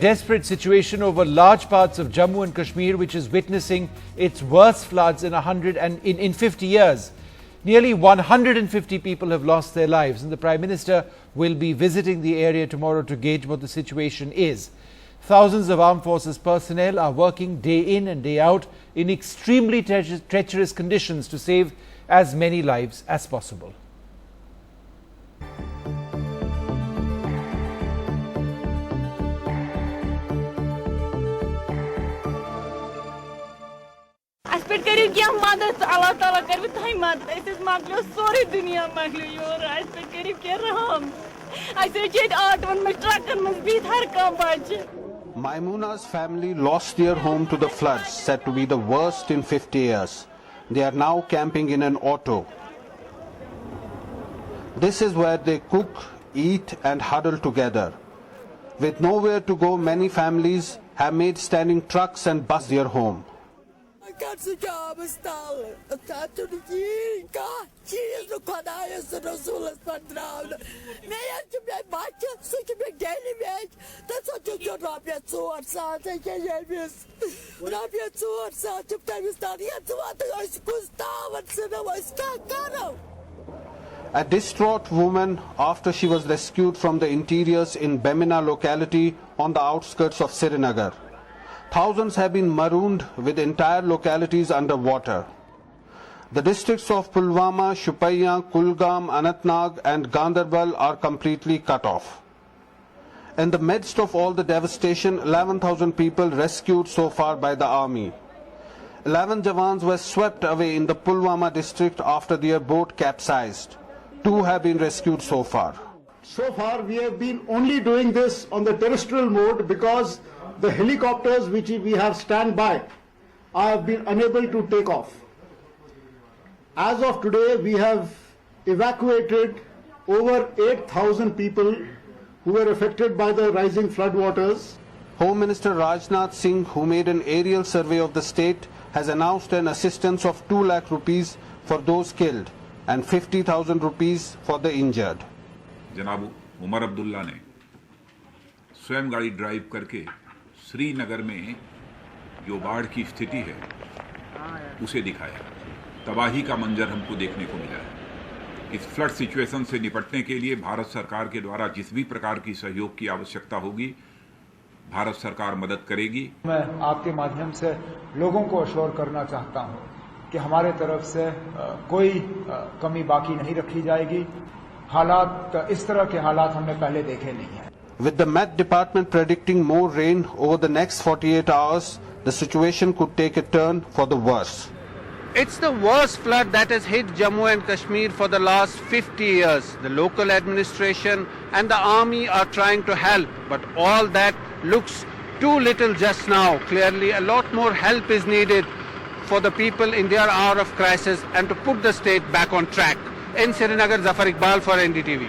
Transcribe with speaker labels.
Speaker 1: desperate situation over large parts of Jammu and Kashmir, which is witnessing its worst floods in 50 years. Nearly 150 people have lost their lives, and the Prime Minister will be visiting the area tomorrow to gauge what the situation is. Thousands of armed forces personnel are working day in and day out in extremely treacherous conditions to save as many lives as possible.
Speaker 2: मदद अल्लाह ताला कर भी मदद इस मामले सारी दुनिया मामले योर आज पे करीब के रहम ऐसे चीज ऑटोन में ट्रकन में भी हर काम बाज
Speaker 3: Maimuna's family lost their home to the floods, said to be the worst in 50 years. They are now camping in an auto. This is where they cook, eat and huddle together. With nowhere to go, many families have made standing trucks and bus their home. A distraught woman after she was rescued from the interiors in Bemina locality on the outskirts of Srinagar. Thousands have been marooned with entire localities under water. The districts of Pulwama, Shupaiya, Kulgam, Anantnag and Gandarbal are completely cut off. In the midst of all the devastation, 11,000 people rescued so far by the army. 11 Jawans were swept away in the Pulwama district after their boat capsized. 2 have been rescued so far.
Speaker 4: So far we have been only doing this on the terrestrial mode because the helicopters which we have standby have been unable to take off. As of today, we have evacuated over 8,000 people who were affected by the rising floodwaters.
Speaker 3: Home Minister Rajnath Singh, who made an aerial survey of the state, has announced an assistance of 2 lakh rupees for those killed and 50,000 rupees for the injured.
Speaker 5: जनाब उमर अब्दुल्ला ने स्वयं गाड़ी drive करके श्रीनगर में जो बाढ़ की स्थिति है उसे दिखाया। तबाही का मंजर हमको देखने को मिला है। इस फ्लड सिचुएशन से निपटने के लिए भारत सरकार के द्वारा जिस भी प्रकार की सहयोग की आवश्यकता होगी, भारत सरकार मदद करेगी।
Speaker 6: मैं आपके माध्यम से लोगों को अश्योर करना चाहता हूं कि हमारे तरफ से कोई कमी बाकी नहीं रखी जाएगी। हालात इस तरह के हालात हमने पहले देखे नहीं हैं।
Speaker 3: With the Met Department predicting more rain over the next 48 hours, the situation could take a turn for the worse.
Speaker 7: It's the worst flood that has hit Jammu and Kashmir for the last 50 years. The local administration and the army are trying to help, but all that looks too little just now. Clearly, a lot more help is needed for the people in their hour of crisis and to put the state back on track. In Srinagar, Zafar Iqbal for NDTV.